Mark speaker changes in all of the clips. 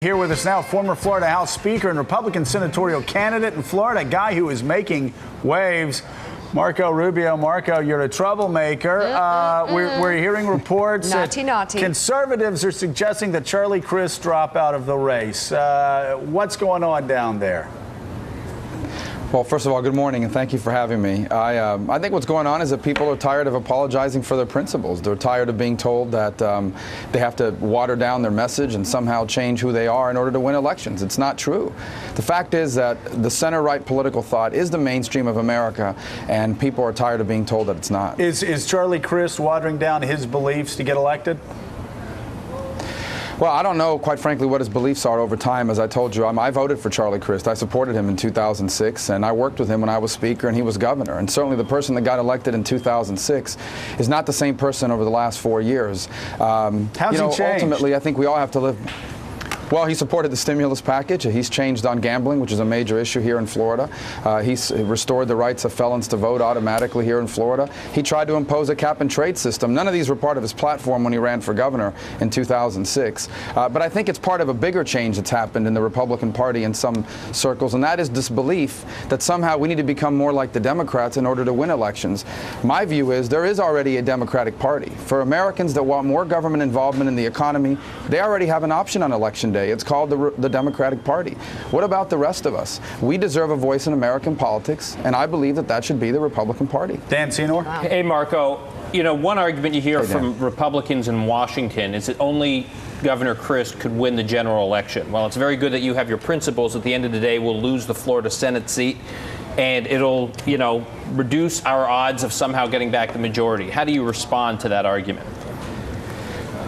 Speaker 1: Here with us now, former Florida House Speaker and Republican senatorial candidate in Florida, a guy who is making waves, Marco Rubio. Marco, you're a troublemaker. We're hearing reports
Speaker 2: naughty.
Speaker 1: Conservatives are suggesting that Charlie Crist drop out of the race. What's going on down there?
Speaker 3: Well, first of all, good morning, and thank you for having me. I think what's going on is that people are tired of apologizing for their principles. They're tired of being told that they have to water down their message and somehow change who they are in order to win elections. It's not true. The fact is that the center-right political thought is the mainstream of America, and people are tired of being told that it's not.
Speaker 1: Is Charlie Crist watering down his beliefs to get elected?
Speaker 3: Well, I don't know, quite frankly, what his beliefs are over time. As I told you, I voted for Charlie Crist. I supported him in 2006, and I worked with him when I was Speaker and he was Governor. And certainly the person that got elected in 2006 is not the same person over the last 4 years.
Speaker 1: How's he changed?
Speaker 3: Ultimately, I think we all have to live. Well, he supported the stimulus package. He's changed on gambling, which is a major issue here in Florida. He's restored the rights of felons to vote automatically here in Florida. He tried to impose a cap-and-trade system. None of these were part of his platform when he ran for governor in 2006. But I think it's part of a bigger change that's happened in the Republican Party in some circles, and that is this belief that somehow we need to become more like the Democrats in order to win elections. My view is there is already a Democratic Party. For Americans that want more government involvement in the economy, they already have an option on Election Day. It's called the Democratic Party. What about the rest of us? We deserve a voice in American politics, and I believe that that should be the Republican Party.
Speaker 1: Dan Senor?
Speaker 2: Wow.
Speaker 4: Hey, Marco, you know, one argument you hear from Republicans in Washington is that only Governor Crist could win the general election. Well, it's very good that you have your principles. At the end of the day, we'll lose the Florida Senate seat, and it'll, reduce our odds of somehow getting back the majority. How do you respond to that argument?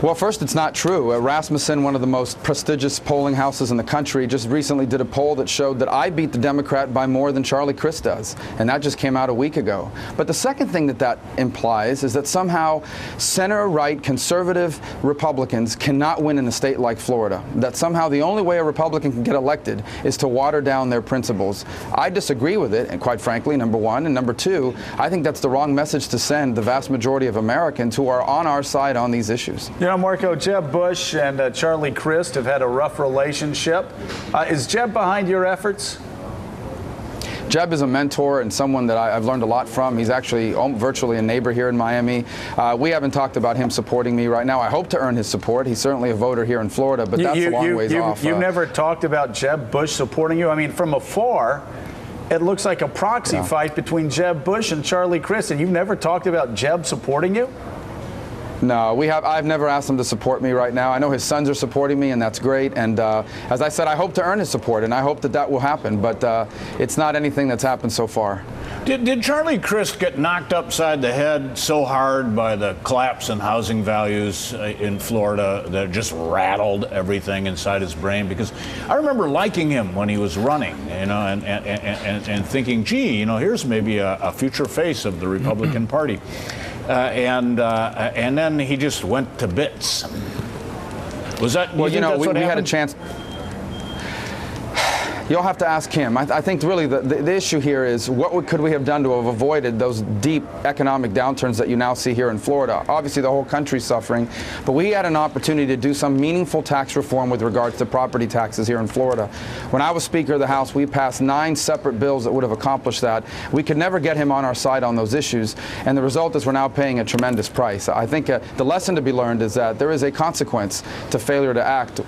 Speaker 3: Well, first, it's not true. Rasmussen, one of the most prestigious polling houses in the country, just recently did a poll that showed that I beat the Democrat by more than Charlie Crist does, and that just came out a week ago. But the second thing that implies is that somehow center-right conservative Republicans cannot win in a state like Florida, that somehow the only way a Republican can get elected is to water down their principles. I disagree with it, and quite frankly, number one. And number two, I think that's the wrong message to send the vast majority of Americans who are on our side on these issues.
Speaker 1: You know, Marco, Jeb Bush and Charlie Crist have had a rough relationship. Is Jeb behind your efforts?
Speaker 3: Jeb is a mentor and someone that I've learned a lot from. He's actually virtually a neighbor here in Miami. We haven't talked about him supporting me right now. I hope to earn his support. He's certainly a voter here in Florida, but that's a long ways off.
Speaker 1: You never talked about Jeb Bush supporting you? I mean, from afar, it looks like a proxy fight between Jeb Bush and Charlie Crist, and you've never talked about Jeb supporting you?
Speaker 3: No, I've never asked him to support me right now. I know his sons are supporting me, and that's great. And as I said, I hope to earn his support, and I hope that will happen. But it's not anything that's happened so far.
Speaker 5: Did Charlie Crist get knocked upside the head so hard by the collapse in housing values in Florida that it just rattled everything inside his brain? Because I remember liking him when he was running, and thinking, gee, here's maybe a future face of the Republican Party. And then he just went to bits. Was that?
Speaker 3: Well, we had a chance. You'll have to ask him. I think really the issue here is what could we have done to have avoided those deep economic downturns that you now see here in Florida. Obviously, the whole country's suffering, but we had an opportunity to do some meaningful tax reform with regards to property taxes here in Florida. When I was Speaker of the House, we passed 9 separate bills that would have accomplished that. We could never get him on our side on those issues, and the result is we're now paying a tremendous price. I think the lesson to be learned is that there is a consequence to failure to act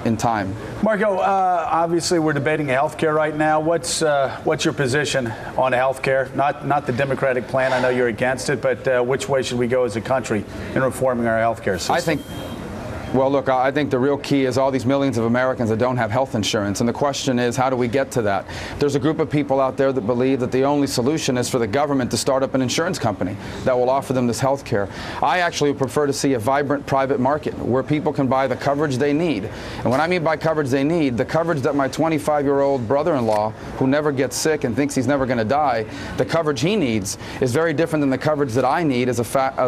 Speaker 3: in time.
Speaker 1: Marco, obviously we're debating health care right now. What's your position on health care? Not the Democratic plan. I know you're against it, but which way should we go as a country in reforming our health care system?
Speaker 3: Well, look, I think the real key is all these millions of Americans that don't have health insurance. And the question is, how do we get to that? There's a group of people out there that believe that the only solution is for the government to start up an insurance company that will offer them this health care. I actually prefer to see a vibrant private market where people can buy the coverage they need. And what I mean by coverage they need, the coverage that my 25-year-old brother-in-law, who never gets sick and thinks he's never going to die, the coverage he needs is very different than the coverage that I need as a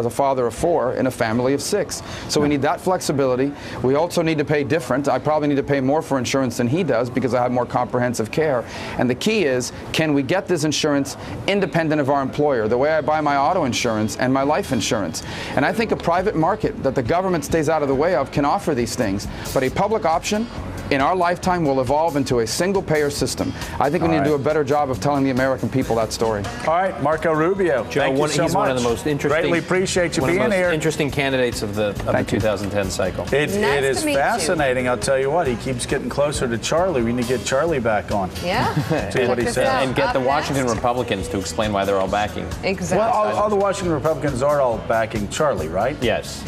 Speaker 3: father of 4 in a family of 6. So we need that flexibility. We also need to pay different. I probably need to pay more for insurance than he does because I have more comprehensive care. And the key is, can we get this insurance independent of our employer, the way I buy my auto insurance and my life insurance? And I think a private market that the government stays out of the way of can offer these things. But a public option in our lifetime will evolve into a single-payer system. I think we need to do a better job of telling the American people that story.
Speaker 1: All right, Marco Rubio,
Speaker 4: Joe,
Speaker 1: thank you so
Speaker 4: he's
Speaker 1: much.
Speaker 4: one of the most interesting.
Speaker 1: Greatly appreciate you being here.
Speaker 4: Interesting candidates of the 2010 cycle.
Speaker 1: It
Speaker 2: Nice
Speaker 1: is
Speaker 2: to meet you.
Speaker 1: fascinating. I'll tell you what. He keeps getting closer to Charlie. We need to get Charlie back on.
Speaker 2: Yeah.
Speaker 1: See what he
Speaker 2: Check this
Speaker 1: says.
Speaker 2: out.
Speaker 4: And get the
Speaker 2: Up
Speaker 4: Washington
Speaker 2: next.
Speaker 4: Republicans to explain why they're all backing.
Speaker 2: Exactly.
Speaker 1: Well, all the Washington Republicans are all backing Charlie, right?
Speaker 4: Yes,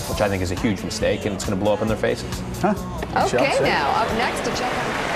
Speaker 4: which I think is a huge mistake, and it's going to blow up in their faces.
Speaker 1: Huh?
Speaker 2: Okay, now up next to check out.